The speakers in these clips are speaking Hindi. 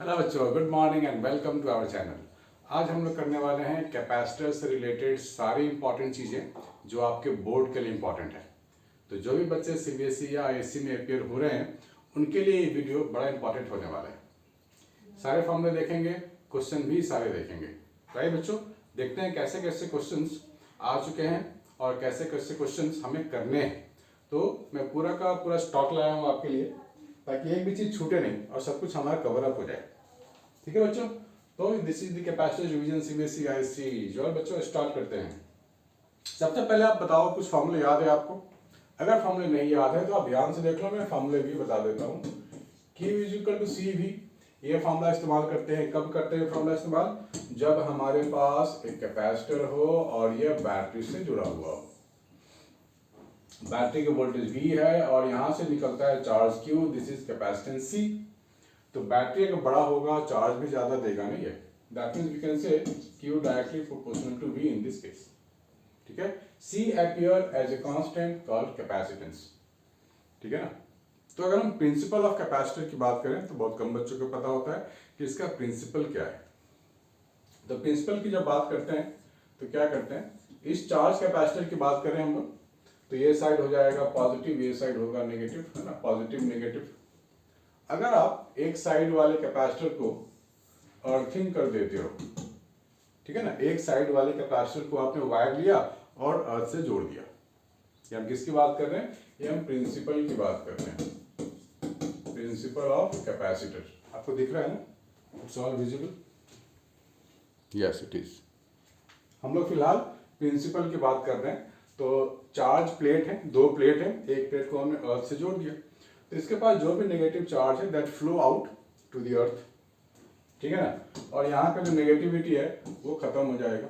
हेलो बच्चों, good morning and welcome to our channel. आज हम लोग करने वाले हैं कैपेसिटर से रिलेटेड सारी इंपॉर्टेंट चीज़ें जो आपके बोर्ड के लिए इंपॉर्टेंट है। तो जो भी बच्चे सीबीएसई या आईएससी में अपियर हो रहे हैं उनके लिए ये वीडियो बड़ा इंपॉर्टेंट होने वाला है। सारे फॉर्मूले देखेंगे, क्वेश्चन भी सारे देखेंगे। राइट बच्चों, देखते हैं कैसे कैसे क्वेश्चन आ चुके हैं और कैसे कैसे क्वेश्चन हमें करने हैं। तो मैं पूरा का पूरा स्टॉक लाया हूँ आपके लिए ताकि एक भी चीज़ छूटे नहीं और सब कुछ हमारा कवर अप हो जाए। ठीक है बच्चों, तो this is the capacitor revision CBSE ISC. जो है बच्चों, स्टार्ट करते हैं। सबसे पहले आप बताओ, कुछ फॉर्मूले याद है आपको? अगर फॉर्मूले नहीं याद है तो आप ध्यान से देख लो, मैं फॉर्मूले भी बता देता हूँ। Q इज इक्वल टू सी भी, ये फॉर्मूला इस्तेमाल करते हैं। कब करते हैं फॉर्मूला इस्तेमाल? जब हमारे पास एक कैपेसिटर हो और ये बैटरी से जुड़ा हुआ हो। बैटरी का वोल्टेज V है और यहाँ से निकलता है charge Q, this is capacitance C। तो बैटरी अगर बड़ा होगा चार्ज भी ज्यादा देगा नहीं है। That means we can say Q directly proportional to V in this case. ठीक है, C appear as a constant called capacitance. ठीक है ना। तो अगर हम प्रिंसिपल ऑफ कैपेसिटर की बात करें तो बहुत कम बच्चों को पता होता है कि इसका प्रिंसिपल क्या है। तो प्रिंसिपल की जब बात करते हैं तो क्या करते हैं, इस चार्ज कैपेसिटर की बात करें हम लोग तो ये साइड हो जाएगा पॉजिटिव, ये साइड होगा नेगेटिव, है ना, पॉजिटिव नेगेटिव। अगर आप एक साइड वाले कैपेसिटर को अर्थिंग कर देते हो, ठीक है ना, एक साइड वाले कैपेसिटर को आपने वायर लिया और अर्थ से जोड़ दिया। ये हम किसकी बात कर रहे हैं? ये हम प्रिंसिपल की बात कर रहे हैं, प्रिंसिपल ऑफ कैपेसिटर। आपको दिख रहा है ना? It's all visible? Yes it is. हम लोग फिलहाल प्रिंसिपल की बात कर रहे हैं। तो चार्ज प्लेट है, दो प्लेट है, एक प्लेट को हमने अर्थ से जोड़ दिया तो इसके पास जो भी नेगेटिव चार्ज है that flow out to the earth. ठीक है ना, और यहाँ का जो नेगेटिविटी है वो खत्म हो जाएगा।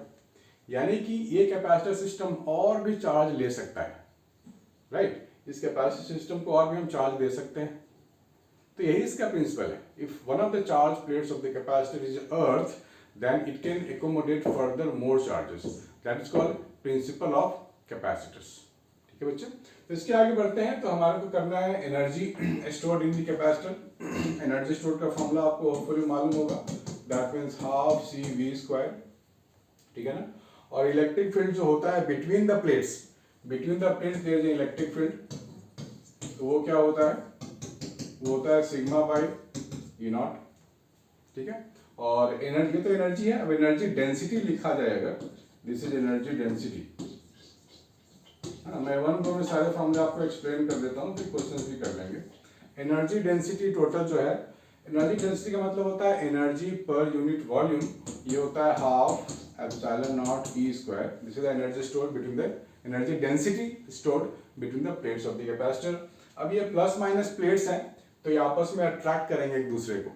यानी कि ये कैपेसिटर सिस्टम और भी चार्ज ले सकता है। राइट, इस कैपेसिटर सिस्टम को और भी हम चार्ज दे सकते हैं। तो यही इसका प्रिंसिपल है। If one of the charge plates of the capacitor is earth then it can accommodate further more charges. That is called principle of capacitors. ठीक है बच्चे, तो इसके आगे बढ़ते हैं। तो हमारे को करना है energy stored in the capacitor. Energy stored का फॉर्मूला आपको होपफुली मालूम होगा, that means half C V square. ठीक है ना। और इलेक्ट्रिक फील्ड जो होता है between the plates there is electric field, तो वो क्या होता है? वो होता है सिग्मा बाई ई नॉट। ठीक है, और एनर्जी तो एनर्जी है। अब एनर्जी डेंसिटी लिखा जाएगा, दिस इज एनर्जी डेंसिटी। मैं वन गो में सारे फॉर्मूले आपको एक्सप्लेन कर देता हूँ, फिर क्वेश्चंस भी कर लेंगे। एनर्जी डेंसिटी टोटल जो है, एनर्जी डेंसिटी का मतलब होता है एनर्जी पर यूनिट वॉल्यूम। ये होता है half epsilon not E square. This is the energy stored between the energy density stored between the plates of the capacitor. अब ये प्लस माइनस प्लेट्स हैं तो ये आपस में अट्रैक्ट करेंगे एक दूसरे को।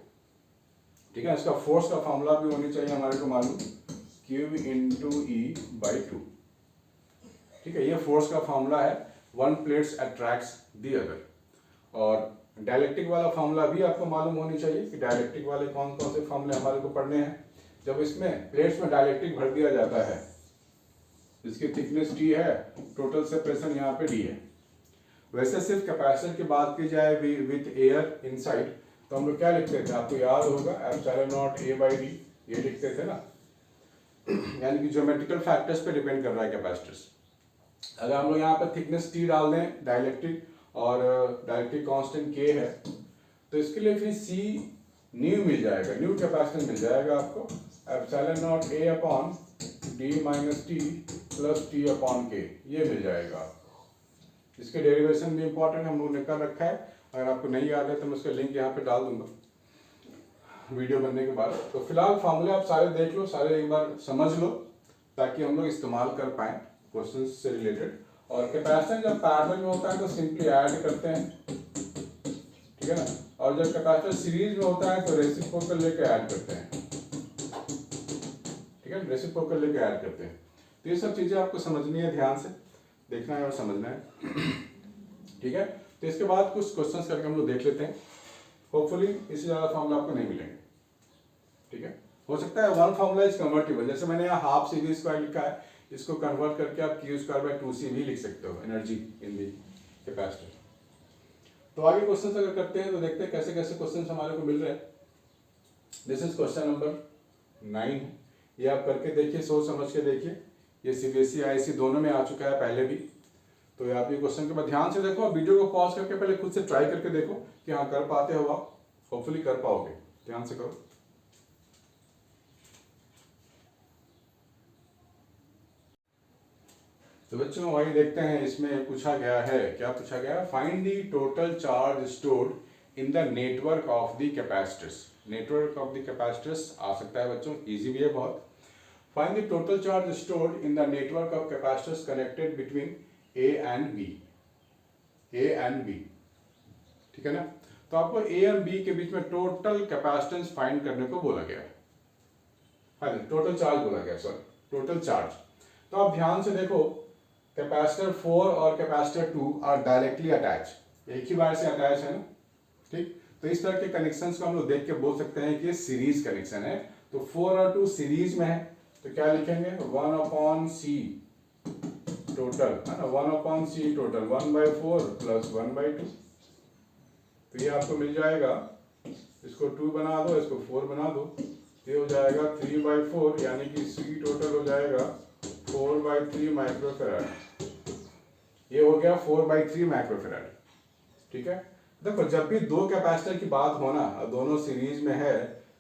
ठीक है, इसका फोर्स का फॉर्मूला भी होनी चाहिए हमारे को मालूम, Q इंटू ई बाई 2। ठीक है, ये फोर्स का फॉर्मूला है, one plates attracts the other. और डायलेक्ट्रिक वाला फॉर्मूला भी आपको मालूम होनी चाहिए कि डायलेक्ट्रिक वाले कौन कौन से फॉर्मूले हमारे को पढ़ने हैं। जब इसमें प्लेट्स में डायलेक्ट्रिक भर दिया जाता है, इसकी थिकनेस T है, टोटल सेपरेशन यहाँ पे D है। वैसे सिर्फ कैपेसिटर की बात की जाए विथ एयर इनसाइड तो हम लोग क्या लिखते थे? आपको याद होगा, epsilon not A by D, ये लिखते थे ना। यानी कि ज्योमेट्रिकल फैक्टर्स पे डिपेंड कर रहा है कैपेसिटर्स। अगर हम लोग यहाँ पर थिकनेस T डाल दें डायलेक्ट्रिक और डायलेक्ट्रिक कांस्टेंट K है तो इसके लिए फिर C न्यू मिल जाएगा, न्यू कैपेसिटेंस मिल जाएगा आपको, epsilon not A upon D minus T plus T upon K, ये मिल जाएगा आपको। इसके डेरिवेशन भी इंपॉर्टेंट हम लोग ने कर रखा है। अगर आपको नहीं याद है तो मैं उसका लिंक यहाँ पे डाल दूंगा वीडियो बनने के बाद। तो फिलहाल फॉर्मूले आप सारे देख लो, सारे एक बार समझ लो ताकि हम लोग इस्तेमाल कर पाए क्वेश्चन से रिलेटेड। और कैपेसिटर जब पैरेलल में होता है तो सिंपली ऐड करते हैं, ठीक है ना, और जब कैपेसिटर सीरीज में होता है तो रेसिप्रोकल लेके ऐड करते हैं। ठीक है, रेसिप्रोकल लेके ऐड करते हैं। तो ये सब चीजें आपको समझनी है, ध्यान से देखना है और समझना है। ठीक है, तो इसके बाद कुछ क्वेश्चंस करके हम लोग देख लेते हैं। होपफुली इससे ज्यादा फॉर्मूला आपको नहीं मिलेंगे। ठीक है, हो सकता है वन फॉर्मूला इज कन्वर्टेबल, जैसे मैंने यहाँ हाफ सी वी स्क्वायर लिखा है, इसको कन्वर्ट करके आप Q स्क्वायर बाई 2C भी लिख सकते हो, एनर्जी इन दी कैपेसिटर। तो आगे क्वेश्चंस अगर करते हैं तो देखते हैं कैसे कैसे क्वेश्चंस हमारे को मिल रहे हैं। This is question number 9। ये आप करके देखिए, सोच समझ के देखिए। ये सीबीएसई आईएससी दोनों में आ चुका है पहले भी। तो आप ये क्वेश्चन के बाद ध्यान से देखो, वीडियो को पॉज करके पहले खुद से ट्राई करके देखो कि हाँ कर पाते हो आप। होपफुली कर पाओगे, ध्यान से करो। तो बच्चों वही देखते हैं, इसमें पूछा गया है, क्या पूछा गया है, find the total charge stored in the network of the capacitors. Network of the capacitors आ सकता है बच्चों, इजी भी है बहुत। Find the total charge stored in the network of capacitors connected between A and B. A and B, ठीक है ना। तो आपको ए एंड बी के बीच में टोटल कैपेसिटेंस फाइंड करने को बोला गया है। हाँ, टोटल चार्ज बोला गया, सॉरी, टोटल चार्ज। तो आप ध्यान से देखो, कैपेसिटर 4 और कैपेसिटर 2 आर डायरेक्टली अटैच, एक ही वायर से अटैच है ना, ठीक। तो इस तरह के कनेक्शंस को हम लोग देख के बोल सकते हैं कि सीरीज कनेक्शन है। तो 4 और 2 सीरीज में है, तो क्या लिखेंगे, 1/c टोटल, है ना, 1/c टोटल 1/4 प्लस 1/2। तो ये आपको मिल जाएगा, इसको 2 बना दो, इसको 4 बना दो, ये हो जाएगा 3/4, यानी कि c टोटल हो जाएगा 4/3 माइक्रोफैराड। ये हो गया 4/3 माइक्रोफैराड, ठीक है। देखो जब भी दो कैपेसिटर की बात हो ना और दोनों सीरीज में है,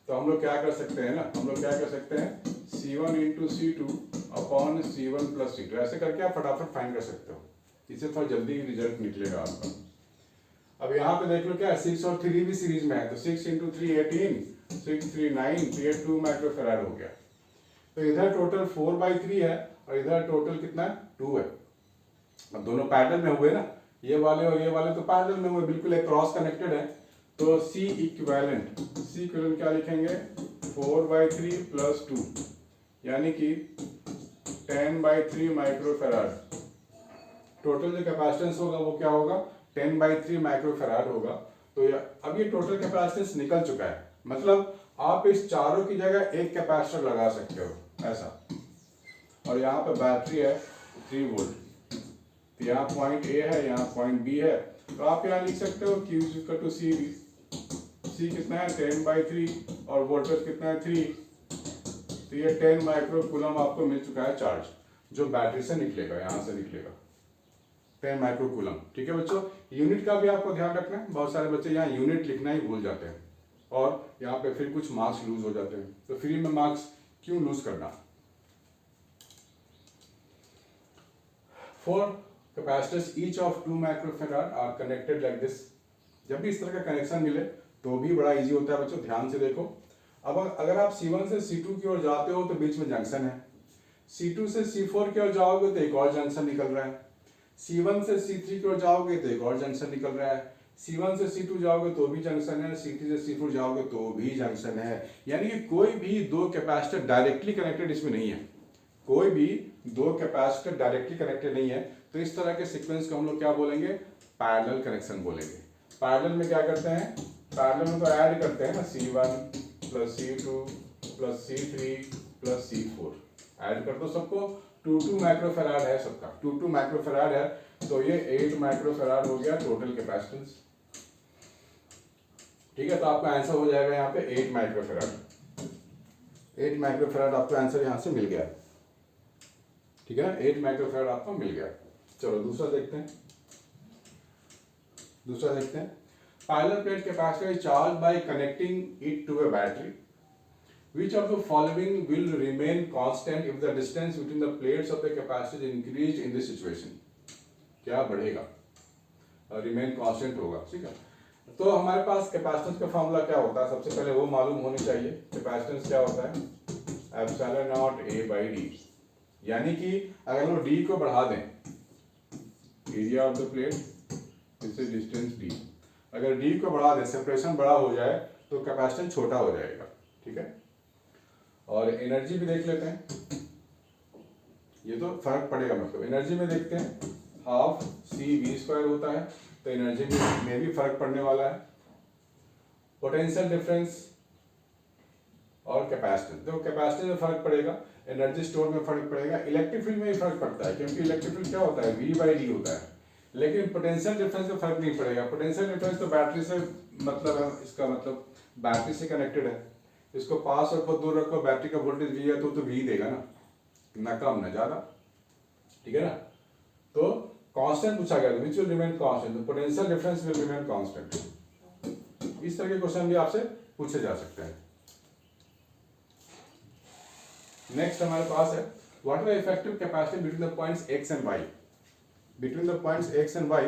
तो हम लोग क्या कर सकते हैं ना, हम लोग क्या कर सकते हैं, C1 × C2 upon C1 + C2, ऐसे करके आप फटाफट फाइंड कर सकते हो। इससे थोड़ा जल्दी रिजल्ट निकलेगा आपका। अब यहाँ पे देख लो क्या है, 6 और 3 भी सीरीज में है, तो 6 × 3 18, 6 3 9, तो ये 2 माइक्रोफैराड हो गया। तो इधर टोटल 4/3 है और इधर टोटल कितना है, 2 है। अब दोनों पैरेलल में हुए ना, ये वाले और ये वाले तो पैरेलल में हुए, बिल्कुल एक क्रॉस कनेक्टेड है। तो C इक्विवेलेंट क्या लिखेंगे, 4/3 + 2, यानी कि 10/3 माइक्रोफैराड। टोटल जो कैपेसिटेंस होगा वो क्या होगा, 10/3 माइक्रोफैराड होगा। तो अब ये टोटल कैपेसिटेंस निकल चुका है, मतलब आप इस चारों की जगह एक कैपेसिटर लगा सकते हो ऐसा। और यहाँ पे बैटरी है 3 वोल्ट, तो यहाँ पॉइंट ए है, यहाँ पॉइंट बी है, तो आप यहाँ लिख सकते हो Q = CV। C कितना है, 10/3, और वोल्टेज कितना है, 3। तो ये 10 माइक्रोकूलम आपको मिल चुका है चार्ज, जो बैटरी से निकलेगा, यहाँ से निकलेगा 10 माइक्रोकूलम, ठीक है बच्चों। यूनिट का भी आपको ध्यान रखना है, बहुत सारे बच्चे यहाँ यूनिट लिखना ही भूल जाते हैं और यहाँ पे फिर कुछ मार्क्स लूज हो जाते हैं। तो फ्री में मार्क्स क्यों लूज करना। 4 capacitors each of 2 microfarad are connected like this। जब भी इस तरह का कनेक्शन मिले तो भी बड़ा इजी होता है बच्चों, ध्यान से देखो। अब अगर आप C1 से C2 की ओर जाते हो तो बीच में जंक्शन है, C2 से C4 की ओर जाओगे तो एक और जंक्शन निकल रहा है, C1 से C3 की ओर जाओगे तो एक और जंक्शन निकल रहा है, C1 से C2 जाओगे तो भी जंक्शन है, C3 से C4 जाओगे तो भी जंक्शन है। यानी कि कोई भी दो कैपेसिटर डायरेक्टली कनेक्टेड इसमें नहीं है, कोई भी दो कैपेसिटर डायरेक्टली कनेक्टेड नहीं है। तो इस तरह के सीक्वेंस को हम लोग क्या बोलेंगे, पैरेलल कनेक्शन बोलेंगे। पैरेलल में क्या करते हैं, पैरेलल में तो ऐड करते हैं ना, C1 + C2 + C3 + C4 add कर दो सबको, 2 माइक्रोफैराड है सबका, 2 माइक्रोफैराड है, तो ये 8 माइक्रोफैराड हो गया टोटल कैपेसिटेंस, ठीक है। तो आपका आंसर हो जाएगा यहाँ पे 8 माइक्रोफैराड। 8 माइक्रोफैराड आपका आंसर यहाँ से मिल गया, ठीक है ना, 8 माइक्रोफैराड आपको मिल गया। चलो दूसरा देखते हैं, parallel plate capacitor is charge by connecting it to a battery. Which of the following will remain constant if the distance between the plates of the capacitor is increased in this situation? क्या बढ़ेगा, रिमेन कांस्टेंट होगा, ठीक है। तो हमारे पास कैपेसिटेंस का फॉर्मूला क्या होता है, सबसे पहले वो मालूम होनी चाहिए। कैपेसिटेंस क्या होता है, ε0 A/d, यानी कि अगर हम d को बढ़ा दें, area of the plate, this is distance d, अगर d को बढ़ा दें, सेपरेशन बड़ा हो जाए तो कैपेसिटेंस छोटा हो जाएगा, ठीक है। और एनर्जी भी देख लेते हैं, ये तो फर्क पड़ेगा, मतलब एनर्जी में देखते हैं, ½ CV² होता है, तो एनर्जी में भी फर्क पड़ने वाला है। पोटेंशियल डिफरेंस और कैपेसिटेंस, देखो कैपेसिटेंस में फर्क पड़ेगा, एनर्जी स्टोर में फर्क पड़ेगा, इलेक्ट्रिक फील्ड में भी फर्क पड़ता है, क्योंकि इलेक्ट्रिक फील्ड क्या होता है, V/d होता है। लेकिन पोटेंशियल डिफरेंस में फर्क नहीं पड़ेगा, पोटेंशियल डिफरेंस तो बैटरी से मतलब है, इसका मतलब बैटरी से कनेक्टेड है, इसको पास रखो, दूर रखो, बैटरी का वोल्टेज वी है तो वी देगा ना कम ना ज्यादा, ठीक है ना। तो कांस्टेंट पूछा गया, which will remain constant, potential difference will remain constant. इस तरह के क्वेश्चन भी आपसे पूछे जा सकते हैं। नेक्स्ट हमारे पास है what are the effective capacity between the points x and y। Between the points x and y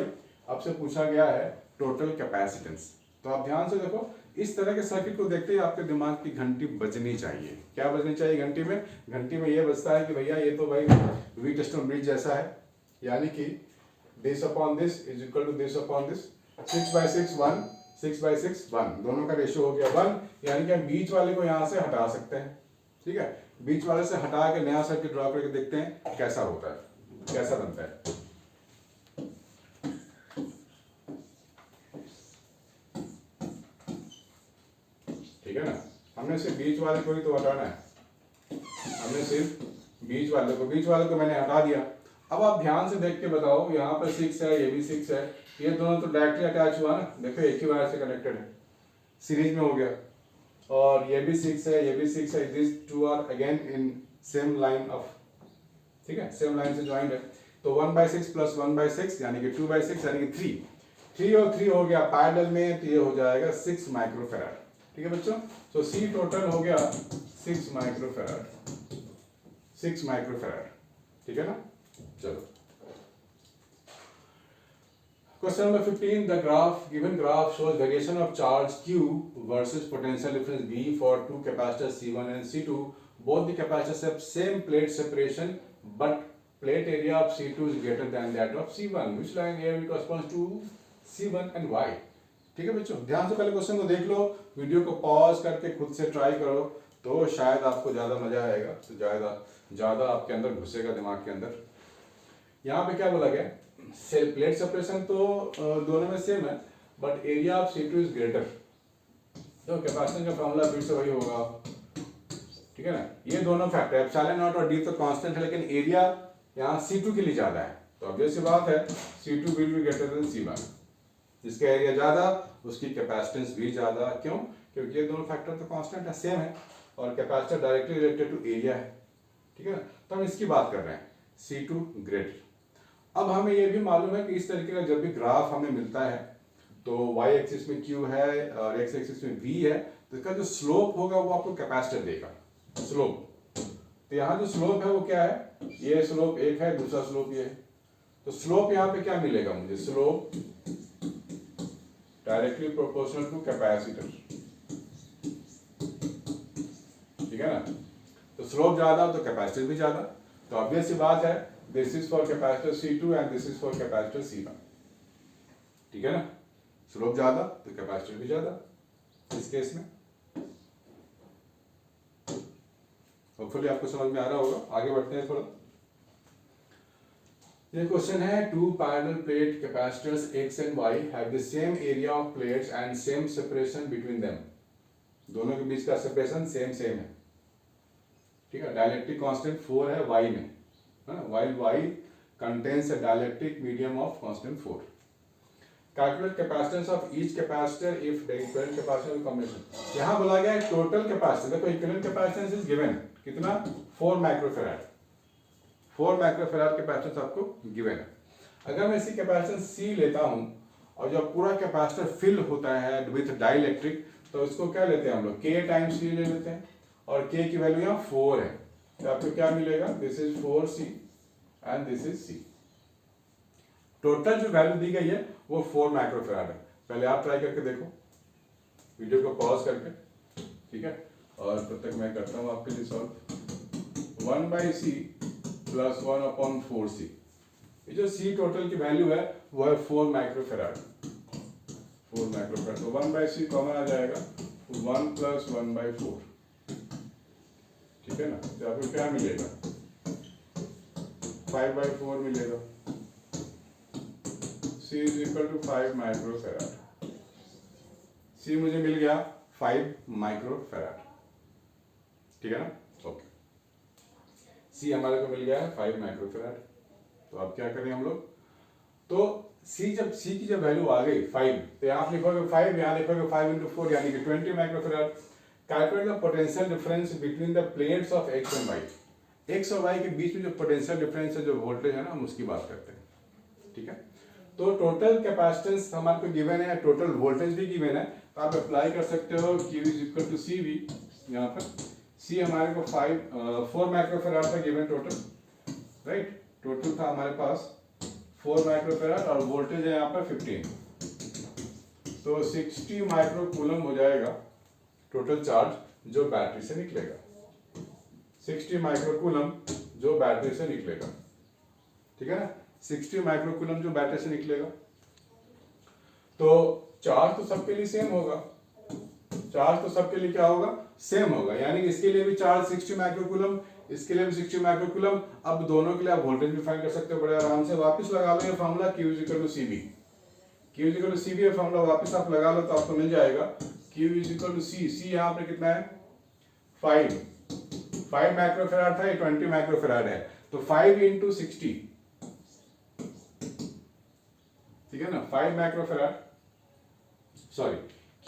आपसे पूछा गया है टोटल कैपेसिटेंस। तो आप ध्यान से देखो, इस तरह के सर्किट को देखते ही आपके दिमाग की घंटी बजनी चाहिए। क्या बजनी चाहिए घंटी में? घंटी में ये बजता है कि भैया ये तो भाई व्हीटस्टोन ब्रिज जैसा है, यानी कि this upon this is equal to this upon this, 6/6 1, 6/6 1, दोनों का रेशियो हो गया 1, यानी कि हम बीच वाले को यहाँ से हटा सकते हैं, ठीक है। बीच वाले से हटा के नया सर्किट ड्रॉ करके देखते हैं कैसा होता है, कैसा बनता है। ठीक है ना, हमने सिर्फ बीच वाले को ही तो हटाना है, हमने सिर्फ बीच वाले को मैंने हटा दिया। अब आप ध्यान से देख के बताओ, यहाँ पर 6 है, ये भी 6 है, ये दोनों तो डायरेक्टली अटैच हुआ ना, देखो एक ही वायर से कनेक्टेड है, सीरीज में हो गया। और ये भी 6 है, ये भी 6 है, this two are again in same line of, ठीक है, सेम लाइन से ज्वाइंट है। तो 1/6 प्लस 1/6 यानी कि 2/6 यानी कि 3 और 3 हो गया पैरेलल में, तो ये हो जाएगा 6 माइक्रोफैराड, ठीक है बच्चों। तो सी टोटल हो गया 6 माइक्रोफैराड, 6 माइक्रोफैराड, ठीक है ना। चलो question number 15, the given graph shows variation of charge Q versus potential difference V for two capacitors C1 and C2. Both the capacitors have same plate separation, but plate area of C2 is greater than that of C1. Which line here corresponds to C1 and Y? ठीक है बच्चों, ध्यान से पहले क्वेश्चन को देख लो, वीडियो को पॉज करके खुद से ट्राई करो, तो शायद आपको ज्यादा मजा आएगा, तो ज्यादा आपके अंदर घुसेगा दिमाग के अंदर। यहाँ पे क्या बोला गया, प्लेट सेपरेशन तो दोनों में सेम है, but area of C2 is greater. तो कैपेसिटेंस का फॉर्मूला फिर से वही होगा, ठीक है ना। ये दोनों फैक्टर एप्सिलॉन नॉट और डी तो कांस्टेंट है, लेकिन एरिया यहाँ C2 के लिए ज्यादा है, तो ऑब्वियस सी बात है C2 will be greater than C1। जिसका एरिया ज्यादा उसकी कैपेसिटेंस भी ज्यादा। क्यों? क्योंकि ये दोनों फैक्टर तो कांस्टेंट है, सेम है, और capacitor directly related to area है, ठीक है ना। तो हम इसकी बात कर रहे हैं, C2 ग्रेटर। अब हमें यह भी मालूम है कि इस तरीके का जब भी ग्राफ हमें मिलता है, तो y एक्सिस में Q है और x एक्सिस में V है, तो इसका जो स्लोप होगा वो आपको कैपेसिटर देगा, स्लोप। तो यहाँ जो स्लोप है वो क्या है, ये स्लोप एक है, दूसरा स्लोप ये है। तो स्लोप यहाँ पे क्या मिलेगा मुझे, slope directly proportional to capacitor, ठीक है ना। तो स्लोप ज्यादा तो कैपेसिटर भी ज्यादा, तो ऑब्वियस सी बात है this is for capacitor C2 and this is for capacitor C1, ठीक है ना। स्लोप ज्यादा तो कैपेसिटर भी ज्यादा इस केस में। होपफुली आपको समझ में आ रहा होगा। आगे बढ़ते हैं थोड़ा। ये क्वेश्चन है, two parallel plate capacitors X and Y have the same area of plates and same separation between them. दोनों के बीच का सेपरेशन सेम है, ठीक है। डाइलेक्ट्रिक कांस्टेंट 4 है Y में, while Y contains a dielectric medium of constant 4. Calculate capacitance of each capacitor if the equivalent capacitor combination. यहाँ बोला गया है टोटल कैपेसिटेंस, देखो इक्विवेलेंट कैपेसिटेंस इज गिवन, कितना, 4 माइक्रोफैराड, 4 माइक्रोफैराड कैपेसिटेंस आपको गिवन है। अगर मैं इसी कैपेसिटेंस C लेता हूँ और जब पूरा कैपेसिटर फिल होता है विथ डाइलेक्ट्रिक, तो इसको क्या लेते हैं हम लोग, K टाइम्स C ले लेते हैं, और K की वैल्यू यहाँ 4 है, तो आपको क्या मिलेगा, this is 4C and this is C। Total जो वैल्यू दी गई है वो 4 माइक्रोफैराड है। पहले आप ट्राई करके देखो, वीडियो को पॉज करके, ठीक है, और तब तक मैं करता हूं आपके लिए सॉल्व। 1/C प्लस 1/4C, ये जो C टोटल की वैल्यू है वो है 4 माइक्रोफैराड, 4 माइक्रोफैराड। तो 1/C कॉमन आ जाएगा, 1 + 1/4, ठीक है ना। तो आपको क्या मिलेगा, 5/4 मिलेगा। C is equal to 5 microfarad. C मुझे मिल गया 5 माइक्रोफैराड, ठीक है ना। ओके, C हमारे को मिल गया है 5 माइक्रोफैराड। तो अब क्या करें हम लोग, तो C की जब वैल्यू आ गई 5, तो यहाँ लिखोगे 5, यहाँ लिखोगे 5 × 4 यानी कि 20 microfarad. Calculate the potential difference between the plates of X and Y. X और वाई के बीच में जो पोटेंशियल डिफरेंस है, जो वोल्टेज है ना, हम उसकी बात करते हैं, ठीक है। तो टोटल कैपेसिटेंस हमारे को गिवन है, टोटल वोल्टेज भी गिवन है, तो आप अप्लाई कर सकते हो Q is equal to C V. यहाँ पर C हमारे को 4 माइक्रोफैराड था गिवन टोटल, राइट। टोटल था हमारे पास 4 माइक्रोफैराड और वोल्टेज है यहाँ पर 15, तो 60 माइक्रोकूलम हो जाएगा टोटल चार्ज जो बैटरी से निकलेगा। 60 माइक्रोकूलम जो बैटरी से निकलेगा, ठीक है ना, 60 माइक्रोकूलम जो बैटरी से निकलेगा। तो चार्ज तो सबके लिए सेम होगा, चार्ज तो सबके लिए क्या होगा, सेम होगा, यानी कि इसके लिए भी चार्ज 60 माइक्रोकूलम, इसके लिए भी 60 माइक्रोकूलम। अब दोनों के लिए आप वोल्टेज भी फाइंड कर सकते हो बड़े आराम से। वापस लगा लो ये formula Q is equal to CV, Q is equal to CV formula वापस आप लगा लो तो आपको मिल जाएगा Q is equal to C। C यहाँ पर कितना है 5 माइक्रोफैराड था, ये 20 माइक्रोफैराड है, तो 5 इंटू 60, ठीक है ना, 5 माइक्रोफैराड, सॉरी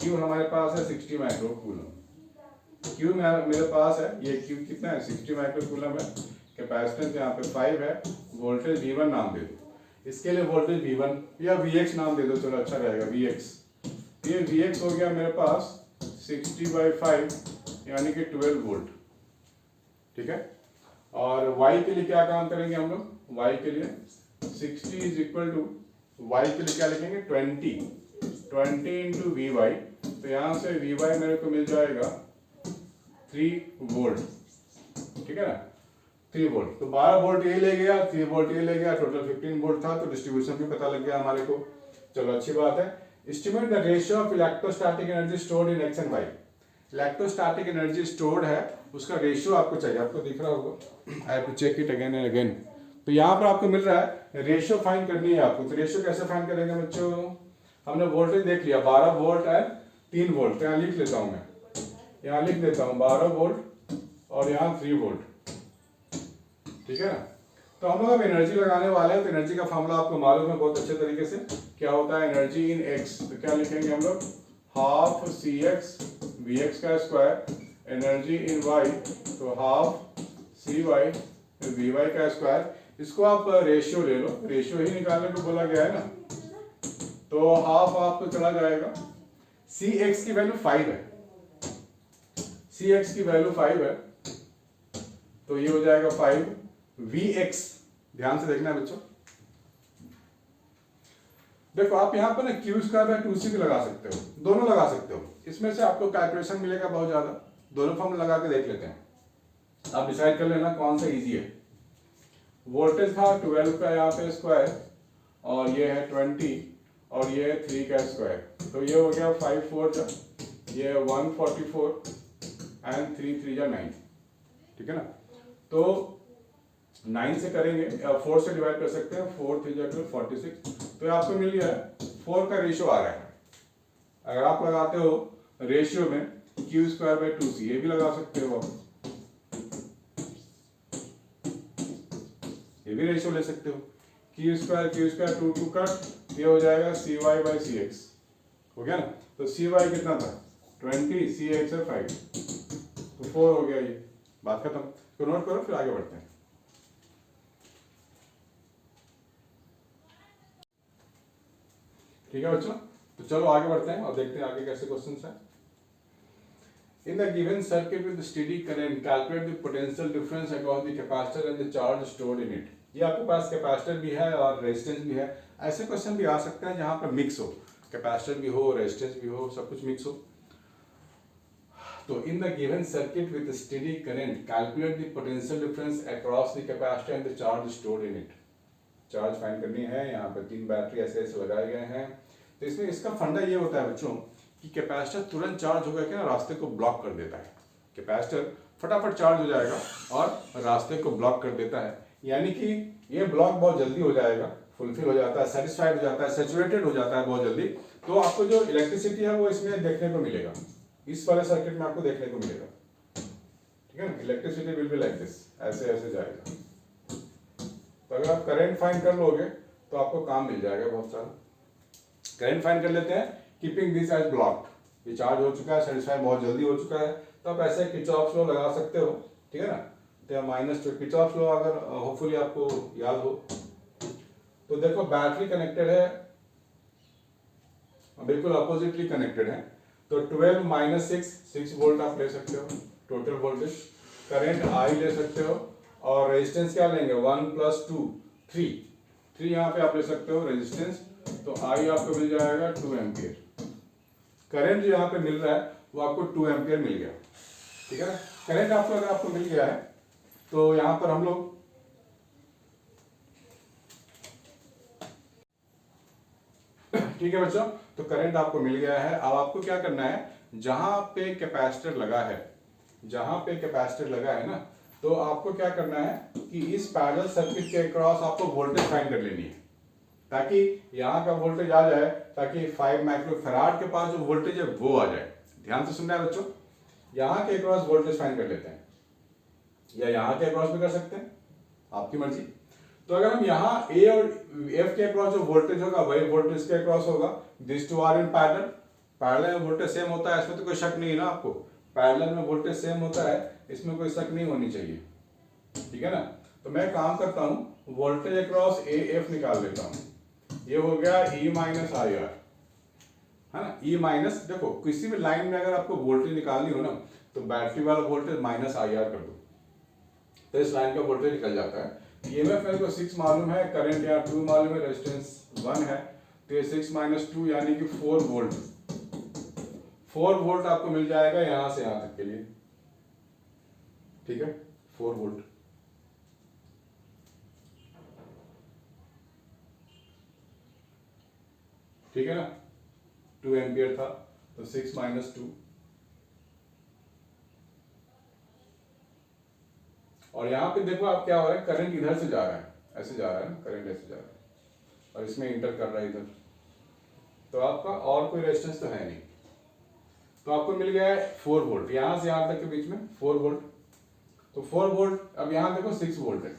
Q हमारे पास है 60 माइक्रोकूलम, Q मेरे पास है, ये Q कितना है 60 माइक्रोकूलम है, कैपेसिटेंस यहाँ पे 5 है, वोल्टेज V1 नाम दे दो, इसके लिए वोल्टेज V1 या Vx नाम दे दो, चलो अच्छा रहेगा Vx। ये Vx हो गया मेरे पास 60/5 यानी कि 12 वोल्ट, ठीक है। और Y के लिए क्या काम करेंगे हम लोग, Y के लिए 60 इज इक्वल टू, Y के लिए क्या लिखेंगे 20 इंटू Vy, तो यहाँ से Vy मेरे को मिल जाएगा 3 वोल्ट, ठीक है ना, 3 वोल्ट। तो 12 वोल्ट ये ले गया, 3 वोल्ट ये ले गया, टोटल 15 वोल्ट था, तो डिस्ट्रीब्यूशन भी पता लग गया हमारे को। चलो अच्छी बात है। Estimate the ratio of electrostatic energy stored in X and Y. Electrostatic energy stored है, उसका रेशियो आपको चाहिए, आपको दिख रहा होगा, I have to check it again and again. तो यहाँ पर आपको मिल रहा है, रेशियो फाइंड करनी है आपको। तो रेशियो कैसे फाइंड करेंगे बच्चों, हमने वोल्टेज देख लिया 12 वोल्ट है 3 वोल्ट, तो यहाँ लिख लेता हूँ मैं, यहाँ लिख देता हूँ 12 वोल्ट और यहाँ 3 वोल्ट, ठीक है ना। तो हम लोग अब एनर्जी लगाने वाले हैं, तो एनर्जी का फॉर्मूला आपको मालूम है बहुत अच्छे तरीके से, क्या होता है एनर्जी इन एक्स, तो क्या लिखेंगे हम लोग, हाफ CX VX का स्क्वायर, एनर्जी इन वाई तो हाफ CY VY का स्क्वायर। इसको आप रेशियो ले लो, रेशियो ही निकालने को बोला गया है ना, तो हाफ आपको चला जाएगा, CX की वैल्यू 5 है, CX की वैल्यू 5 है, तो ये हो जाएगा 5 VX। ध्यान से देखना है बच्चों, देखो आप यहाँ पर ना Q स्क्वायर बाय 2C भी लगा सकते हो, दोनों लगा सकते हो, इसमें से आपको कैलकुलेशन मिलेगा बहुत ज्यादा। दोनों फॉर्मूला लगा के देख लेते हैं, आप डिसाइड कर लेना कौन सा इजी है। वोल्टेज था 12 का यहाँ पे स्क्वायर, और ये है 20 और ये है 3 का स्क्वायर, तो ये हो गया 5 4 जा, ये 144 एंड 3 3 जा 9, ठीक है ना। तो 9 से करेंगे, 4 से डिवाइड कर सकते हैं, 4 3 जा 46, तो ये आपको मिल गया है 4 का रेशियो आ रहा है। अगर आप लगाते हो रेशियो में Q स्क्वायर बाय 2C, ये भी लगा सकते हो आप, ये भी रेशियो ले सकते हो, Q स्क्वायर 2 2 कट, ये हो जाएगा CY बाय CX, हो गया ना। तो CY कितना था 20, CX है 5, तो 4 हो गया, ये बात खत्म। तो नोट करो, फिर आगे बढ़ते हैं। ठीक है बच्चों, तो चलो आगे बढ़ते हैं और देखते हैं आगे कैसे क्वेश्चंस हैं। In the given circuit with steady current, calculate the potential difference across the capacitor and the charge stored in it. ये आपके पास कैपेसिटर भी है और रेजिस्टेंस भी है। ऐसे क्वेश्चन भी आ सकते हैं जहां पर मिक्स हो, कैपेसिटर भी हो, रेजिस्टेंस भी हो, सब कुछ मिक्स हो। तो in the given circuit with steady current, calculate the potential difference across the capacitor and the charge stored in it. Charge find करनी है, यहाँ पर 3 बैटरी ऐसे ऐसे लगाए गए हैं। तो इसमें इसका फंडा ये होता है बच्चों कि कैपेसिटर तुरंत चार्ज होकर के ना रास्ते को ब्लॉक कर देता है। कैपेसिटर फटाफट चार्ज हो जाएगा और रास्ते को ब्लॉक कर देता है, यानी कि ये ब्लॉक बहुत जल्दी हो जाएगा, फुलफिल हो जाता है, सेटिस्फाइड हो जाता है, सैचुरेटेड हो जाता है बहुत जल्दी। तो आपको जो इलेक्ट्रिसिटी है वो इसमें देखने को मिलेगा, इस वाले सर्किट में आपको देखने को मिलेगा, ठीक है ना। Electricity will be like this, ऐसे ऐसे जाएगा। तो अगर आप करंट फाइंड कर लोगे तो आपको काम मिल जाएगा बहुत सारा। करंट फाइंड कर लेते हैं, कीपिंग दिस एज ब्लॉक्ड, ये चार्ज हो चुका है, सेटिस्फाई बहुत जल्दी हो चुका है, तो आप ऐसे किरचॉफ लॉ लगा सकते हो, ठीक है ना। तो माइनस किरचॉफ लॉ अगर होपफुली आपको याद हो तो देखो बैटरी कनेक्टेड है, बिल्कुल अपोजिटली कनेक्टेड है। तो 12 माइनस 6 वोल्ट आप ले सकते हो टोटल वोल्टेज, करंट आई ले सकते हो, और रेजिस्टेंस क्या लेंगे 1 + 2 3 यहाँ पे आप ले सकते हो रेजिस्टेंस। तो आई आपको मिल जाएगा 2 एम्पियर। करंट जो यहाँ पे मिल रहा है वो आपको 2 एम्पियर मिल गया, ठीक है ना। करंट आपको अगर आपको मिल गया है तो यहाँ पर हम लोग ठीक है बच्चों, तो करंट आपको मिल गया है। अब आपको क्या करना है, जहां पे कैपेसिटर लगा है, जहां पे कैपेसिटर लगा है ना, तो आपको क्या करना है कि इस पैरेलल सर्किट के अक्रॉस आपको वोल्टेज फाइंड कर लेनी है, ताकि यहाँ का वोल्टेज आ जाए, ताकि 5 माइक्रोफैराड के पास जो वोल्टेज है वो आ जाए। ध्यान से सुनना है बच्चों, यहाँ के अक्रॉस वोल्टेज फाइंड कर लेते हैं, या यहाँ के अक्रॉस भी कर सकते हैं, आपकी मर्जी। तो अगर हम यहाँ ए और एफ के अक्रॉस जो वोल्टेज होगा वही वोल्टेज के अक्रॉस होगा। This two are in parallel, parallel में वोल्टेज सेम होता है, इसमें तो कोई शक नहीं है ना आपको, पैरेलल में वोल्टेज सेम होता है, इसमें कोई शक नहीं होनी चाहिए, ठीक है ना। तो मैं काम करता हूँ वोल्टेज अक्रॉस ए एफ निकाल लेता हूँ, ये हो गया ई माइनस आई आर, है ना। ई माइनस, देखो किसी भी लाइन में अगर आपको वोल्टेज निकालनी हो ना तो बैटरी वाला वोल्टेज माइनस आई आर कर दो, तो इस लाइन का वोल्टेज निकल जाता है। ईएमएफ मेरे को 6 मालूम है, करंट यहाँ 2 मालूम है, रेजिस्टेंस 1 है, तो ये 6 - 2 यानी कि 4 वोल्ट। 4 वोल्ट आपको मिल जाएगा यहां से यहां तक के लिए, ठीक है, 4 वोल्ट। ठीक है ना, 2 एम्पियर था तो 6 - 2, और यहाँ पे देखो आप क्या हो रहा है, करंट इधर से जा रहा है, ऐसे जा रहा है ना, करंट ऐसे जा रहा है, और इसमें इंटर कर रहा है इधर, तो आपका और कोई रेजिस्टेंस तो है नहीं, तो आपको मिल गया है 4 वोल्ट यहां से यहां तक के बीच में 4 वोल्ट। तो 4 वोल्ट, अब यहां देखो 6 वोल्ट है,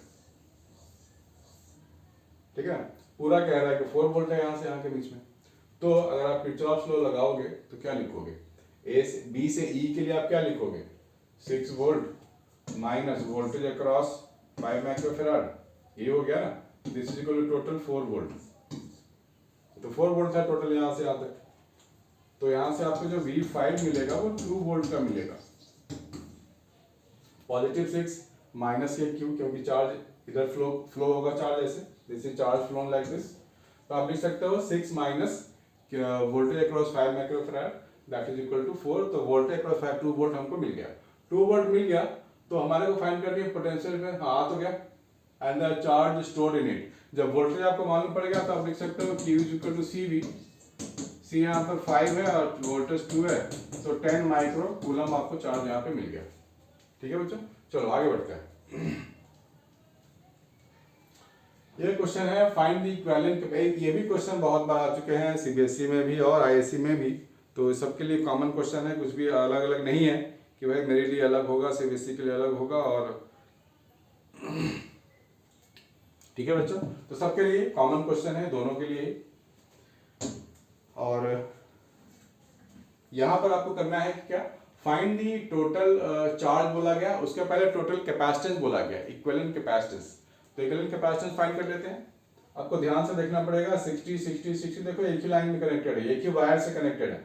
ठीक है ना, पूरा कह रहा है कि 4 वोल्ट है यहां से यहां के बीच में। तो अगर आप किरचॉफ लॉ लगाओगे तो क्या लिखोगे, ए से बी से ई के लिए आप क्या लिखोगे, 6 volt minus voltage across 5 microfarad, ये हो गया ना, this is equal to total 4 volt. तो 4 वोल्ट था टोटल यहां से यहां तक, तो यहां से आपको जो V5 मिलेगा वो 2 वोल्ट का मिलेगा। पॉजिटिव 6 माइनस ये क्यों, क्योंकि चार्ज इधर फ्लो होगा चार्ज ऐसे, this is charge flown like this, तो आप लिख सकते हो 6 minus voltage across 5 microfarad that is equal to 4, तो वोल्टेज अक्रॉस 5 2 वोल्ट हमको मिल गया। 2 वोल्ट मिल गया तो हमारे को फाइंड करनी है पोटेंशियल में, हाँ तो गया, and the charge stored in it. जब वोल्टेज आपको मालूम पड़ गया तो आप लिख सकते हो Q is equal to CV, C यहाँ पर 5 है और वोल्टेज 2 है, तो 10 माइक्रो कूलम आपको चार्ज यहाँ पे मिल गया। ठीक है बच्चों, चलो आगे बढ़ते हैं। ये क्वेश्चन है फाइंड द इक्विवेलेंट, ये भी क्वेश्चन बहुत बार आ चुके हैं सीबीएसई में भी और आईएससी में भी, तो सबके लिए कॉमन क्वेश्चन है, कुछ भी अलग अलग नहीं है कि भाई मेरे लिए अलग होगा सीबीएसई के लिए अलग होगा, और ठीक है बच्चों, तो सबके लिए कॉमन क्वेश्चन है, दोनों के लिए। और यहां पर आपको करना है कि क्या, फाइंड दी टोटल चार्ज बोला गया, उसके पहले टोटल कैपेसिटेंस बोला गया, इक्विवेलेंट कैपेसिटेंस, तो इक्विवेलेंट कैपेसिटेंस फाइंड कर लेते हैं। आपको ध्यान से देखना पड़ेगा, 60 60 60 देखो एक ही लाइन में कनेक्टेड है, एक ही वायर से कनेक्टेड है,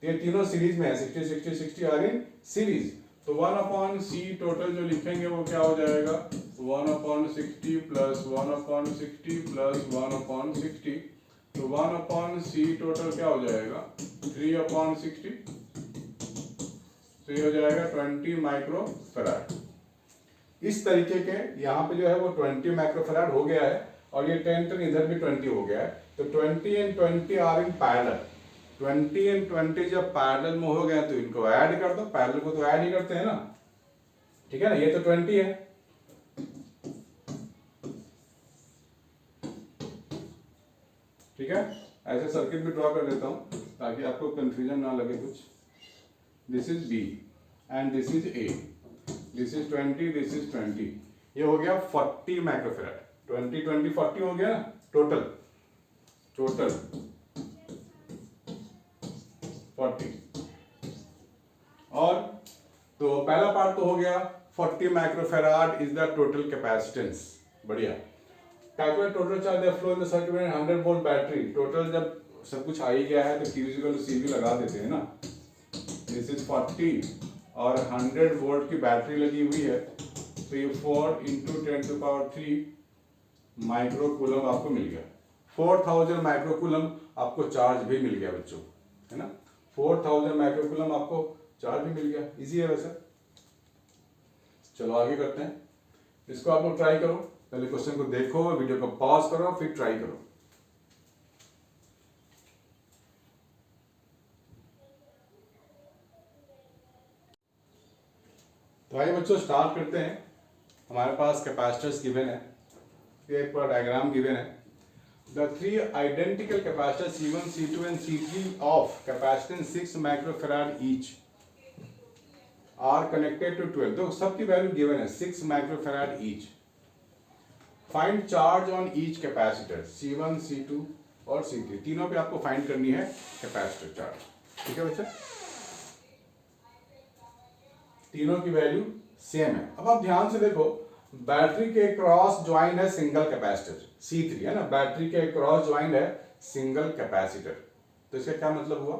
तो ये तीनों सीरीज में है, 60 60 60 आर इन सीरीज, तो 1/C टोटल जो लिखेंगे वो क्या हो जाएगा, 1/60 प्लस 1/60 प्लस 1/60, तो 1/C टोटल क्या हो जाएगा 3/60, तो ये हो जाएगा 20 माइक्रोफैराड। इस तरीके के यहाँ पे जो है वो 20 माइक्रोफैराड हो गया है, और ये 10 इधर भी 20 हो गया है, तो 20 and 20 are in parallel, 20 and 20 जब पैरेलल में हो गया तो इनको ऐड कर दो, पैरेलल को तो ऐड ही करते हैं ना, ठीक है ना, ये तो 20 है, ठीक है, ऐसे सर्किट भी ड्रॉ कर देता हूं ताकि आपको कंफ्यूजन ना लगे कुछ। This is B and this is A, this is 20, this is 20, ये हो गया 40 माइक्रोफैराड, 20 20 40 हो गया ना टोटल 40, और पहला पार्ट तो हो गया, 40 microfarad is the total capacitance. बढ़िया। Calculate total charge that flow in the circuit with 100 volt battery. Total जब सब कुछ आ ही गया है तो Q इक्वल टू CV लगा देते हैं ना। दिस इज 40 और 100 वोल्ट की बैटरी लगी हुई है, तो ये 4 × 10⁻³ माइक्रोकूलम आपको मिल गया। 4000 माइक्रोकूलम आपको चार्ज भी मिल गया बच्चों, है ना। 4000 माइक्रोकूलम आपको चार्ज भी मिल गया। इजी है वैसे। चलो आगे करते हैं। इसको आप लोग ट्राई करो। पहले क्वेश्चन को देखो, वीडियो को पॉज करो, फिर ट्राई करो। तो आइए बच्चों स्टार्ट करते हैं। हमारे पास कैपेसिटर्स गिवन है, ये पूरा डायग्राम गिवन है। The three identical capacitors C1, C2 and C3 of capacitance 6 microfarad each are connected to 12। तो सबकी वैल्यू गिवन है 6 microfarad each। Find charge on each capacitor C1, C2 और C3, तीनों पे आपको फाइंड करनी है कैपेसिटर चार्ज। ठीक है बच्चा, तीनों की वैल्यू सेम है। अब आप ध्यान से देखो, बैटरी के क्रॉस ज्वाइन है सिंगल कैपेसिटर C3, है ना। बैटरी के क्रॉस ज्वाइन है सिंगल कैपेसिटर। तो इसका क्या मतलब हुआ?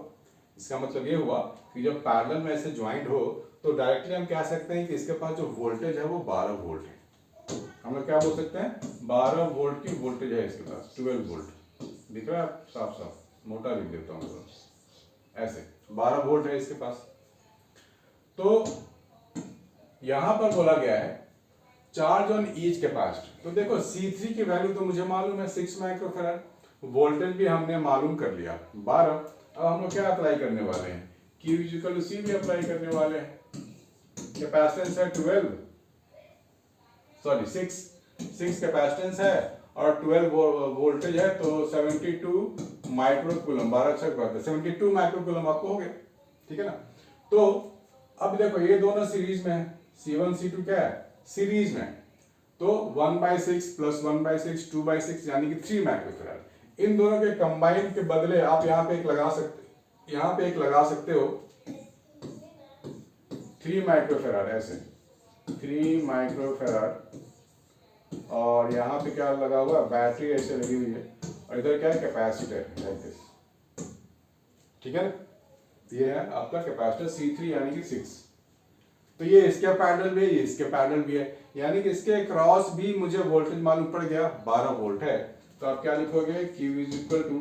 इसका मतलब ये हुआ कि जब पैरेलल में ऐसे ज्वाइंट हो तो डायरेक्टली हम कह सकते हैं कि इसके पास जो वोल्टेज है वो 12 वोल्ट है। हम लोग क्या बोल सकते हैं? 12 वोल्ट की वोल्टेज है इसके पास, 12 वोल्ट। दिख रहा है साफ साफ? मोटा लिख देता हूँ ऐसे, 12 वोल्ट है इसके पास। तो यहां पर बोला गया है चार्ज ऑन ईच कैपेसिटर। तो देखो C3 की वैल्यू तो मुझे मालूम है 6 माइक्रोफैराड, वोल्टेज भी हमने मालूम कर लिया 12। अब हम लोग क्या अप्लाई करने वाले हैं? Q इक्वल टू C भी अप्लाई करने वाले हैं। कैपेसिटेंस है 12, सॉरी 6 कैपेसिटेंस है और 12 वोल्टेज है, तो 72 माइक्रोकूलम, 12 अच्छा बात है, 72 माइक्रोकूलम आपको हो गया। ठीक है ना। तो अब देखो ये दोनों सीरीज में है, C1 C2 क्या है? सीरीज में। तो 1/6 प्लस 1/6 2/6 यानी कि 3 माइक्रोफैराड। इन दोनों के कंबाइन के बदले आप यहाँ पे एक लगा सकते, यहाँ पे एक लगा सकते हो 3 माइक्रोफैराड, ऐसे 3 माइक्रोफैराड। और यहाँ पे क्या लगा हुआ? बैटरी ऐसे लगी हुई है और इधर क्या है? Capacitor, like this. ठीक है ना। ये है आपका कैपेसिटर C3 यानी कि 6। तो ये इसके पैरेलल भी है, ये इसके पैरेलल भी है, यानी कि इसके क्रॉस भी मुझे वोल्टेज मालूम पड़ गया 12 वोल्ट है। तो आप क्या लिखोगे? Q इक्वल टू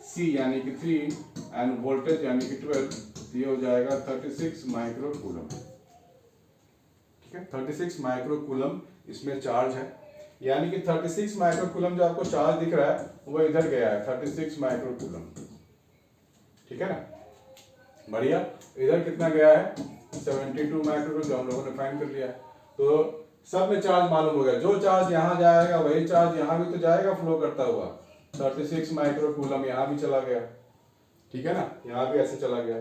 C यानी कि 3 एंड वोल्टेज यानी कि 12। ये हो जाएगा 36 माइक्रोकूलम। ठीक है, 36 माइक्रोकूलम इसमें चार्ज है, यानी कि 36 माइक्रोकूलम जो आपको चार्ज दिख रहा है वो इधर गया है 36 माइक्रोकूलम। ठीक है ना। बढ़िया। इधर कितना गया है? 72 माइक्रोकूलम, जो हम लोगों ने फाइंड कर लिया है। तो सब में चार्ज मालूम हो गया। जो चार्ज यहाँ जाएगा वही चार्ज यहाँ भी तो जाएगा फ्लो करता हुआ। 36 माइक्रोकूलम यहाँ भी चला गया। ठीक है ना, यहाँ भी ऐसे चला गया।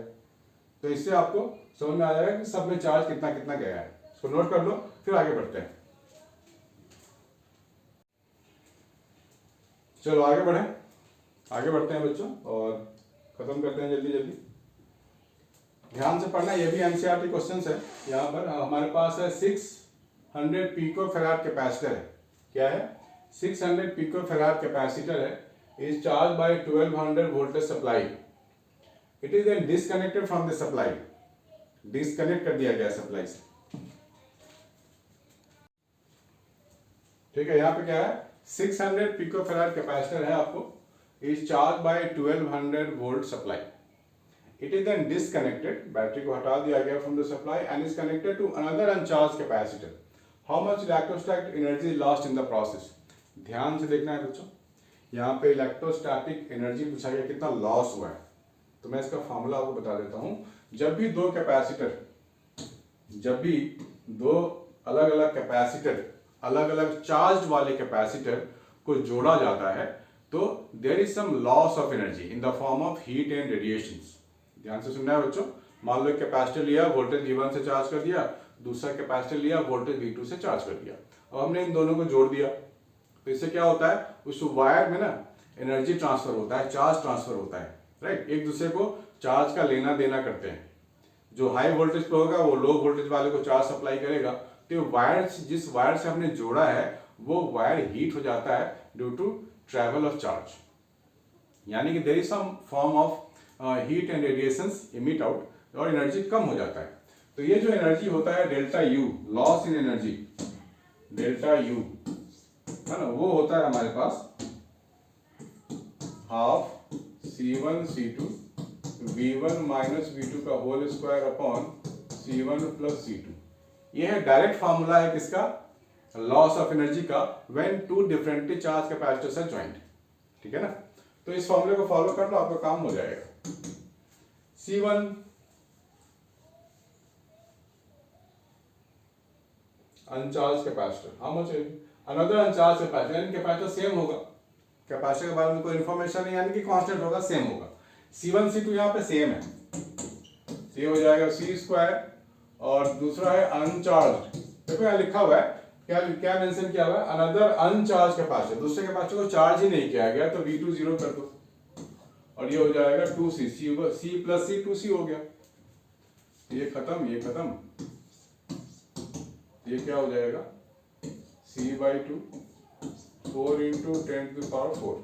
तो इससे आपको समझ में आ जाएगा कि सब में चार्ज कितना कितना गया है। इसको नोट कर लो, फिर आगे बढ़ते हैं। चलो आगे बढ़े, आगे बढ़ते हैं बच्चों और खत्म करते हैं जल्दी जल्दी। ध्यान से पढ़ना, ये भी एनसीईआरटी क्वेश्चंस है। यहाँ पर हमारे पास है 600 पिकोफैराड कैपेसिटर है। क्या है? 600 पिकोफैराड कैपेसिटर है। Is charge by 1200 voltage supply. It is then disconnected from the supply. Disconnect कर दिया गया सप्लाई से। ठीक है, यहाँ पे क्या है? 600 पिकोफैराड कैपेसिटर है आपको, is charge by 1200 volt supply. It is then disconnected, battery को हटा दिया गया from the supply and is connected to another uncharged capacitor. How much electrostatic energy is lost in the process? ध्यान से देखना है बच्चों। यहाँ पे इलेक्ट्रोस्टैटिक एनर्जी पूछा गया, कितना लॉस हुआ है। तो मैं इसका फॉर्मूला आपको बता देता हूँ। जब भी दो अलग अलग कैपेसिटर, अलग अलग चार्ज वाले कैपेसिटर को जोड़ा जाता है, तो there is some loss of energy in the form of heat and radiations. ध्यान से सुनना है बच्चों। मान लो एक कैपेसिटर लिया, वोल्टेज V1 से चार्ज कर दिया, दूसरा कैपेसिटर लिया, वोल्टेज V2 से चार्ज कर दिया। अब हमने इन दोनों को जोड़ दिया, तो इससे क्या होता है? उस वायर में ना एनर्जी ट्रांसफर होता है, चार्ज ट्रांसफर होता है, राइट। एक दूसरे को चार्ज का लेना देना करते हैं। जो हाई वोल्टेज पे होगा वो लो वोल्टेज वाले को चार्ज सप्लाई करेगा। तो वायर, जिस वायर से हमने जोड़ा है वो वायर हीट हो जाता है due to travel of charge, यानी कि there is some form of heat and radiations emit out और एनर्जी कम हो जाता है। तो ये जो एनर्जी होता है delta U, loss in energy, delta U है ना, वो होता है हमारे पास half C1 C2 V1 minus V2 का whole square upon C1 plus C2। ये है डायरेक्ट फार्मूला है किसका, लॉस ऑफ एनर्जी का, when two differently charge capacitors are joint. ठीक है ना, तो इस फॉर्मूले को फॉलो कर लो, आपका काम हो जाएगा। C1 अनचार्ज कैपेसिटर, हाउ मच है, अनदर अनचार्ज कैपेसिटर, यानी कैपेसिटर सेम होगा, कैपेसिटर के बारे में कोई इंफॉर्मेशन नहीं, यानी कि कांस्टेंट होगा, सेम होगा। C1 C2 यहाँ पे सेम है, ये हो जाएगा C स्क्वायर, और दूसरा है अनचार्ज, देखो यहाँ लिखा हुआ है, क्या क्या मेंशन किया हुआ है, अनदर अनचार्ज कैपेसिटर, दूसरे कैपेसिटर को चार्ज ही नहीं किया गया, तो V2 0 कर दो, और ये हो जाएगा 2C, C plus C 2C हो गया, ये खत्म, ये खत्म, ये क्या हो जाएगा C/2 4 इंटू 10⁴,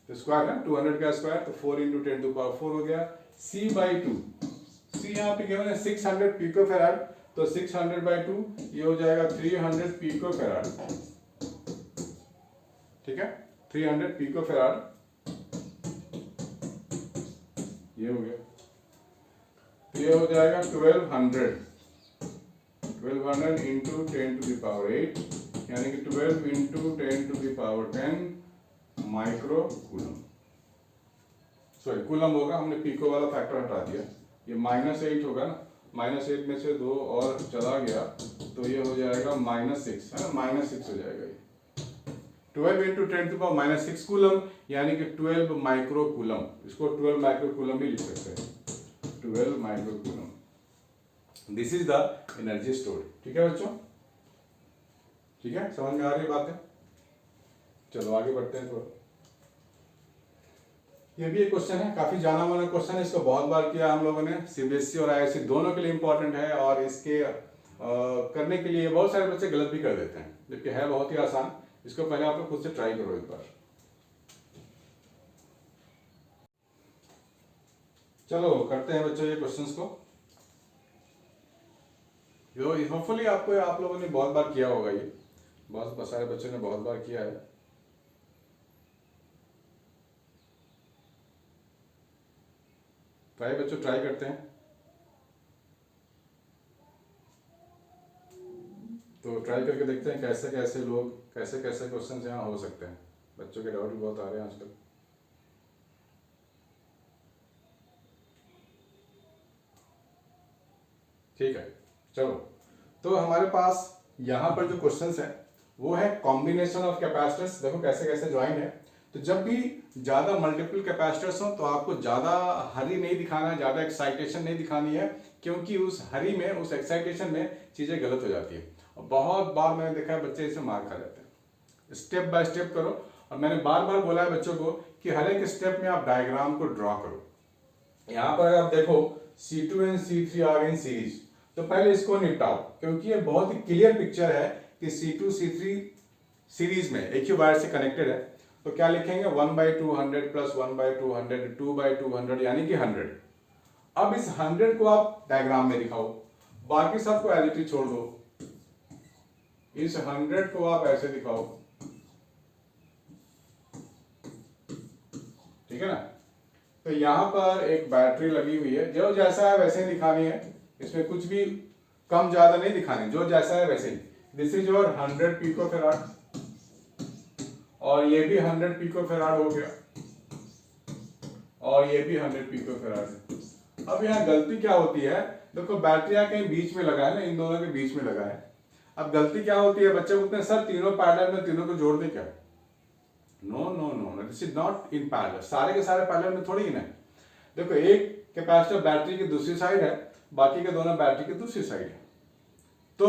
स्क्वायर है 200 का स्क्वायर, तो 4 इंटू 10⁴ हो गया। C/2, C यहाँ पे गिवन है 600 पिको फेराड, तो 600/2 ये हो जाएगा 300 पिको फेराड। ठीक है, 300 पिको फेराड ये हो गया, तो ये हो जाएगा 1200 इंटू 10⁸, यानी कि 12 into 10⁻10 micro coulomb, sorry coulomb होगा, हमने पिको वाला फैक्टर हटा दिया, ये -8 होगा ना, -8 में से 2 और चला गया, तो ये हो जाएगा -6 है ना, -6 हो जाएगा ये, 12 इंटू 10⁻6 कूलम, यानी कि 12 माइक्रो कूलम, इसको 12 माइक्रो कूलम भी लिख सकते हैं, 12 micro coulomb, this is the energy stored. ठीक है बच्चों, ठीक है, समझ में आ रही बात है, चलो आगे बढ़ते हैं। तो ये भी एक क्वेश्चन है, काफी जाना माना क्वेश्चन है, इसको बहुत बार किया हम लोगों ने, CBSE और IISc दोनों के लिए इंपॉर्टेंट है, और इसके करने के लिए बहुत सारे बच्चे गलत भी कर देते हैं, जबकि है बहुत ही आसान, इसको पहले आप लोग खुद से ट्राई करो एक बार। चलो करते हैं बच्चों ये क्वेश्चंस को, जो होपफुली आपको, आप लोगों ने बहुत बार किया होगा, ये बहुत सारे बच्चों ने बहुत बार किया है। ट्राई बच्चों, ट्राई करते हैं। तो ट्राई करके देखते हैं कैसे कैसे लोग, कैसे कैसे क्वेश्चन यहाँ हो सकते हैं, बच्चों के डाउट भी बहुत आ रहे हैं आजकल। ठीक है, चलो, तो हमारे पास यहाँ पर जो क्वेश्चंस है वो है कॉम्बिनेशन ऑफ कैपेसिटर्स, देखो कैसे कैसे ज्वाइन है। तो जब भी ज्यादा मल्टीपल कैपेसिटर्स हो तो आपको ज्यादा हरी नहीं दिखाना है, ज्यादा एक्साइटेशन नहीं दिखानी है, क्योंकि उस हरी में, उस एक्साइटेशन में चीजें गलत हो जाती है, और बहुत बार मैंने देखा है बच्चे इसे मार खा जाते हैं। स्टेप बाय स्टेप करो, और मैंने बार बार बोला है बच्चों को कि हर एक स्टेप में आप डायग्राम को ड्रॉ करो। यहाँ पर आप देखो C2 एंड C3 आ गए सीरीज, तो पहले इसको निपटाओ, क्योंकि ये बहुत ही क्लियर पिक्चर है कि C2 C3 सीरीज में एक ही वायर से कनेक्टेड है। तो क्या लिखेंगे, 1/200 प्लस 1/200 2/200, यानी कि 100। अब इस 100 को आप डायग्राम में दिखाओ, बाकी सबको एज इट इज छोड़ दो, इस 100 को आप ऐसे दिखाओ, ठीक है ना। तो यहां पर एक बैटरी लगी हुई है, जो जैसा है वैसे ही दिखानी है, इसमें कुछ भी कम ज्यादा नहीं दिखानी, जो जैसा है वैसे ही। This is your 100 pico farad, और ये भी 100 पिको फेराड हो गया, और ये भी 100 पिको फेराड है। अब यहाँ गलती क्या होती है, देखो बैटरी कहीं बीच में लगा है ना, इन दोनों के बीच में लगा है। अब गलती क्या होती है, बच्चे बोलते हैं सर तीनों पैरेलल में, तीनों को जोड़ दे क्या। No no no, this is not in parallel, सारे के सारे पैरेलल में थोड़ी ना। देखो एक कैपेसिटर बैटरी की दूसरी साइड है, बाकी के दोनों बैटरी की दूसरी साइड है। तो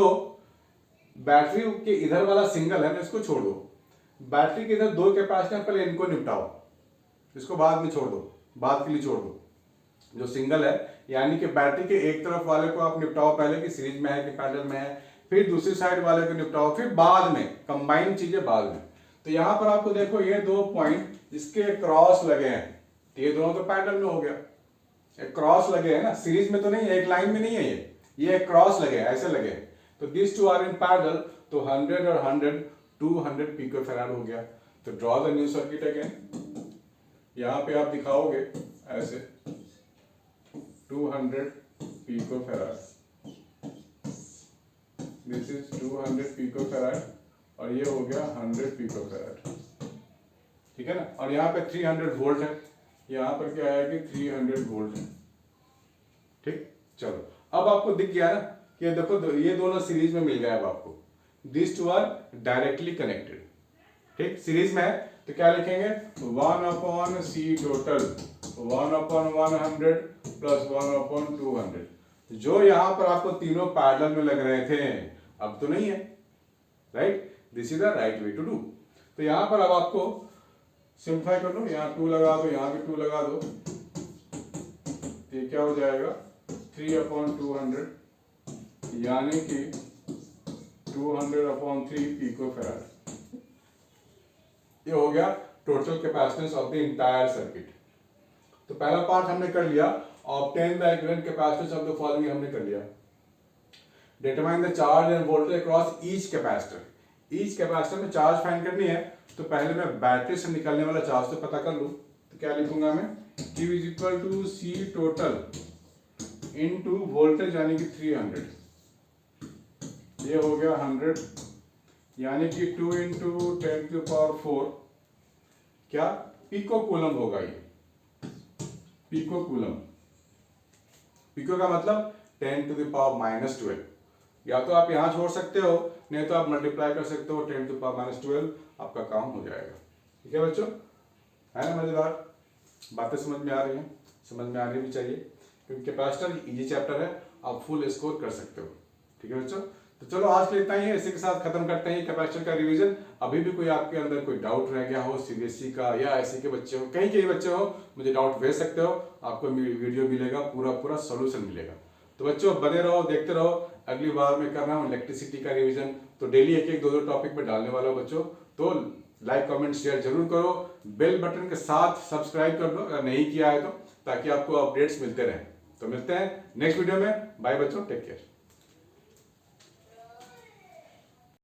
बैटरी के इधर वाला सिंगल है, इसको छोड़ दो। बैटरी के इधर 2 कैपेसिटर, पहले इनको निपटाओ, इसको बाद में छोड़ दो, बाद के लिए छोड़ दो। जो सिंगल है यानी कि बैटरी के एक तरफ वाले को आप निपटाओ पहले कि सीरीज में है कि पैरेलल में है, फिर दूसरी साइड वाले को निपटाओ, फिर बाद में कंबाइन चीजें बाद में। तो यहाँ पर आपको देखो ये दो पॉइंट इसके क्रॉस लगे हैं, ये दोनों तो पैरेलल में हो गया, क्रॉस लगे हैं ना, सीरीज में तो नहीं है, एक लाइन में नहीं है, ये क्रॉस लगे हैं, ऐसे लगे हैं। तो this two are in parallel, तो 100 और 100 200 पिकोफैराड हो गया। तो draw the new circuit again, यहाँ पे आप दिखाओगे ऐसे 200 पिकोफैराड, दिस इज 200 पिकोफैराड और ये हो गया 100 पिकोफैराड, ठीक है ना। और यहाँ पे 300 वोल्ट है, यहाँ पर क्या है कि 300 वोल्ट है, ठीक। चलो अब आपको दिख गया ना कि ये देखो ये दोनों सीरीज में मिल गया अब आपको, this two are directly connected, ठीक। सीरीज में है तो क्या लिखेंगे 1/c टोटल 1/100 प्लस 1/200। जो यहां पर आपको तीनों पैरेलल में लग रहे थे अब तो नहीं है, right, this is the right way to do. तो यहां पर अब आपको सिंप्लीफाई कर लो, यहाँ 2 लगा दो, यहाँ भी 2 लगा दो, ये क्या हो जाएगा 3/200 यानी कि 200/3 पिकोफैराड। ये हो गया total capacitance of the entire circuit. तो पहला पार्ट हमने कर लिया, obtain the equivalent capacitance of the following हमने कर लिया, determine the charge end voltage across each capacitor. Each capacitor में चार्ज फाइंड करनी है तो पहले मैं बैटरी से निकलने वाला चार्ज तो पता कर लूं। तो क्या लिखूंगा मैं, Q is equal to C total into voltage यानी कि 300, ये हो गया 100 यानी कि 2 इंटू 10⁴ क्या पिको कूलम होगा, ये पिको कूलम, पिको का मतलब 10⁻⁻12। या तो आप यहां छोड़ सकते हो, नहीं तो आप मल्टीप्लाई कर सकते हो 10⁻12, आपका काम हो जाएगा। ठीक है बच्चों, है ना मजेदार, बातें समझ में आ रही हैं, समझ में आनी भी चाहिए क्योंकि कैपेसिटर इजी चैप्टर है, आप फुल स्कोर कर सकते हो। ठीक है बच्चों, तो चलो आज के लिए इतना ही है, इसी के साथ खत्म करते हैं कैपेसिटर का रिवीजन। अभी भी कोई आपके अंदर कोई डाउट रह गया हो सीबीएसई का या ऐसे के बच्चे हो, कहीं के बच्चे हो, मुझे डाउट भेज सकते हो, आपको वीडियो मिलेगा, पूरा सोल्यूशन मिलेगा। तो बच्चों बने रहो, देखते रहो, अगली बार मैं कर रहा हूँ इलेक्ट्रिसिटी का रिवीजन, तो डेली एक 2 टॉपिक में डालने वाला हूँ बच्चों। तो लाइक कमेंट शेयर जरूर करो, बेल बटन के साथ सब्सक्राइब कर दो अगर नहीं किया है तो, ताकि आपको अपडेट्स मिलते रहें। तो मिलते हैं नेक्स्ट वीडियो में, बाय बच्चों, टेक केयर।